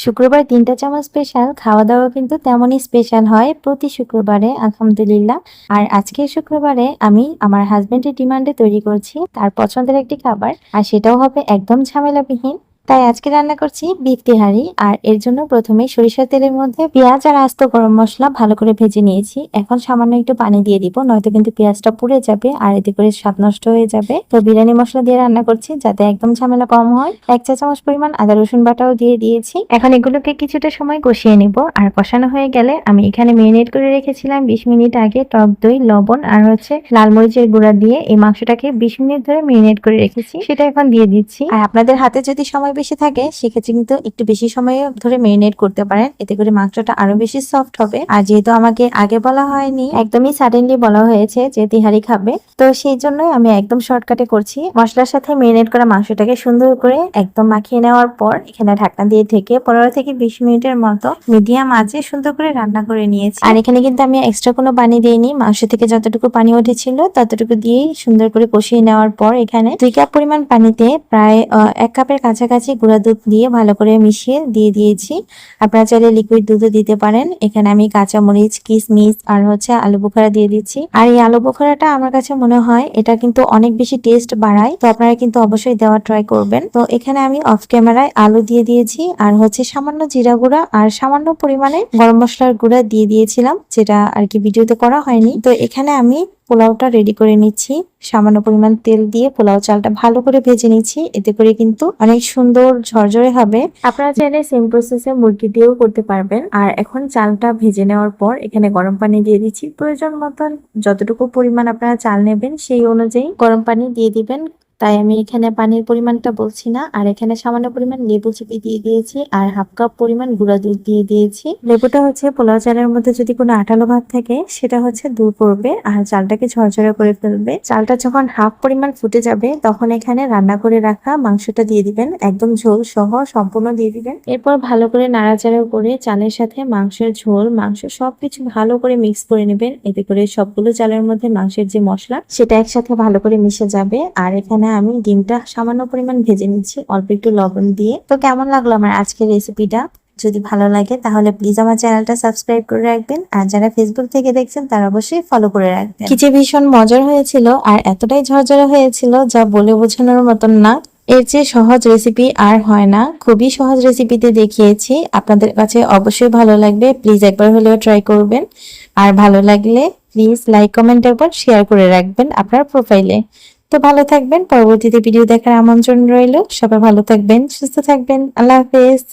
শুক্রবার ৩টা চামচ স্পেশাল খাওয়া দাওয়া কিন্তু তেমনই স্পেশাল হয় প্রতি শুক্রবারে আলহামদুলিল্লাহ। আর আজকের শুক্রবারে আমি আমার হাজবেন্ডের ডিমান্ডে তৈরি করছি তার পছন্দের একটি খাবার, আর সেটাও হবে একদম ঝামেলাবিহীন। তাই আজকে রান্না করছি বিফ তেহারি। আর এর জন্য প্রথমে সরিষার তেলের মধ্যে পেঁয়াজ আর আস্ত গরম মশলা ভালো করে ভেজে নিয়েছি। এখন সামান্য একটু পানি দিয়ে দিব, নয়তো কিন্তু পেঁয়াজটা পুড়ে যাবে আর এতে করে স্বাদ নষ্ট হয়ে যাবে। তো বিরিয়ানি মশলা দিয়ে রান্না করছি যাতে একদম ঝামেলা কম হয়। 1 চা চামচ পরিমাণ আদা রসুন বাটাও দিয়ে দিয়েছি। এখন এগুলোকে কিছুটা সময় কষিয়ে নিব। আর কষানো হয়ে গেলে আমি এখানে মেরিনেট করে রেখেছিলাম 20 মিনিট আগে টক দই, লবণ আর লাল মরিচের গুঁড়া দিয়ে এই মাংসটাকে 20 মিনিট ধরে মেরিনেট করে রেখেছি, সেটা এখন দিয়ে দিচ্ছি। আর আপনাদের হাতে যদি সময় বেশি থাকে সেক্ষেত্রে কিন্তু একটু বেশি সময় ধরে মেরিনেট করতে পারেন, এতে করে মাংসটা আরো বেশি সফট হবে। আর যেহেতু আমাকে আগে বলা হয়নি, একদমই সাডেনলি বলা হয়েছে যে তিহারি খাবে, তো সেই জন্যই আমি একদম শর্টকাটে করছি। মশলার সাথে মেরিনেট করা মাংসটাকে সুন্দর করে একদম মাখিয়ে নেওয়ার পর এখানে ঢাকনা দিয়ে থেকে 15 থেকে 20 মিনিটের মতো মিডিয়াম আঁচে সুন্দর করে রান্না করে নিয়েছি। আর এখানে কিন্তু আমি এক্সট্রা কোনো পানি দিইনি, মাংস থেকে যতটুকু পানি উঠেছিল ততটুকু দিয়েই সুন্দর করে কষিয়ে নেওয়ার পর এখানে 2 কাপ পরিমাণ পানিতে প্রায় 1 কাপের কাছাকাছি গুঁড়া দুধ দিয়ে ভালো করে মিশিয়ে দিয়ে দিয়েছি। আপনারা চাইলে লিকুইড দুধও দিতে পারেন। এখানে আমি কাঁচামরিচ, কিশমিশ আর আলু বোখারা দিয়ে দিচ্ছি। আর এই আলু বোখারাটা আমার কাছে মনে হয় এটা কিন্তু অনেক বেশি টেস্ট বাড়ায়, তো আপনারা কিন্তু অবশ্যই দেওয়া ট্রাই করবেন। তো এখানে আমি অফ ক্যামেরায় আলু দিয়ে দিয়েছি আর সামান্য জিরা গুঁড়া আর সামান্য পরিমাণে গরম মশলার গুঁড়া দিয়ে দিয়েছিলাম, যেটা আর কি ভিডিওতে করা হয়নি। তো এখানে আমি পোলাওটা রেডি করে নিচ্ছি। সামান্য পরিমাণ তেল দিয়ে পোলাও চালটা ভালো করে ভেজে নিচ্ছি, এতে করে কিন্তু অনেক সুন্দর ঝরঝরে হবে। আপনারা চাইলে সেম প্রসেসে মুরগি দিয়েও করতে পারবেন। আর এখন চালটা ভেজে নেওয়ার পর এখানে গরম পানি দিয়ে দিচ্ছি। প্রয়োজন মতন যতটুকু পরিমাণ আপনারা চাল নেবেন সেই অনুযায়ী গরম পানি দিয়ে দিবেন। তাই আমি এখানে পানির পরিমাণটা বলছি না। আর এখানে সামান্য পরিমাণ লেবু চিপে দিয়ে দিয়েছি আর হাফ কাপ পরিমাণ গুঁড়া দুধ দিয়ে দিয়েছি। লেবুটা পোলাও চালের মধ্যে যদি কোনো আঠালো ভাব থাকে সেটা দূর করবে আর চালটাকে ঝরঝরে করে ফেলবে। চালটা যখন হাফ পরিমাণ ফুটে যাবে তখন এখানে রান্না করে রাখা মাংসটা দিয়ে দিবেন, একদম ঝোল সহ সম্পূর্ণ দিয়ে দিবেন। এরপর ভালো করে নাড়াচাড়া করে চালের সাথে মাংসের ঝোল, মাংস সবকিছু ভালো করে মিক্স করে নেবেন, এতে করে সবগুলো চালের মধ্যে মাংসের যে মশলা সেটা একসাথে ভালো করে মিশে যাবে। আর এখানে আমি ডিমটা সামান্য পরিমাণ ভেজে নিচ্ছি অল্প একটু লবণ দিয়ে। তো কেমন লাগলো আমার আজকের রেসিপিটা? যদি ভালো লাগে তাহলে প্লিজ আমার চ্যানেলটা সাবস্ক্রাইব করে রাখবেন, আর যারা ফেসবুক থেকে দেখছেন তারা অবশ্যই ফলো করে রাখবেন। কি যে ভীষণ মজার হয়েছিল আর এতটাই ঝরঝরে হয়েছিল যা বলে বোঝানোর মতন না। এর চেয়ে সহজ রেসিপি আর হয় না, খুবই সহজ রেসিপিতে দেখিয়েছি। আপনাদের কাছে অবশ্যই ভালো লাগবে, প্লিজ একবার হলেও ট্রাই করবেন। আর ভালো লাগলে প্লিজ লাইক, কমেন্ট একবার শেয়ার করে রাখবেন আপনার প্রোফাইলে। তো ভালো থাকবেন, পরবর্তীতে ভিডিও দেখার আমন্ত্রণ রইল। সবাই ভালো থাকবেন, সুস্থ থাকবেন, আল্লাহ হাফেজ।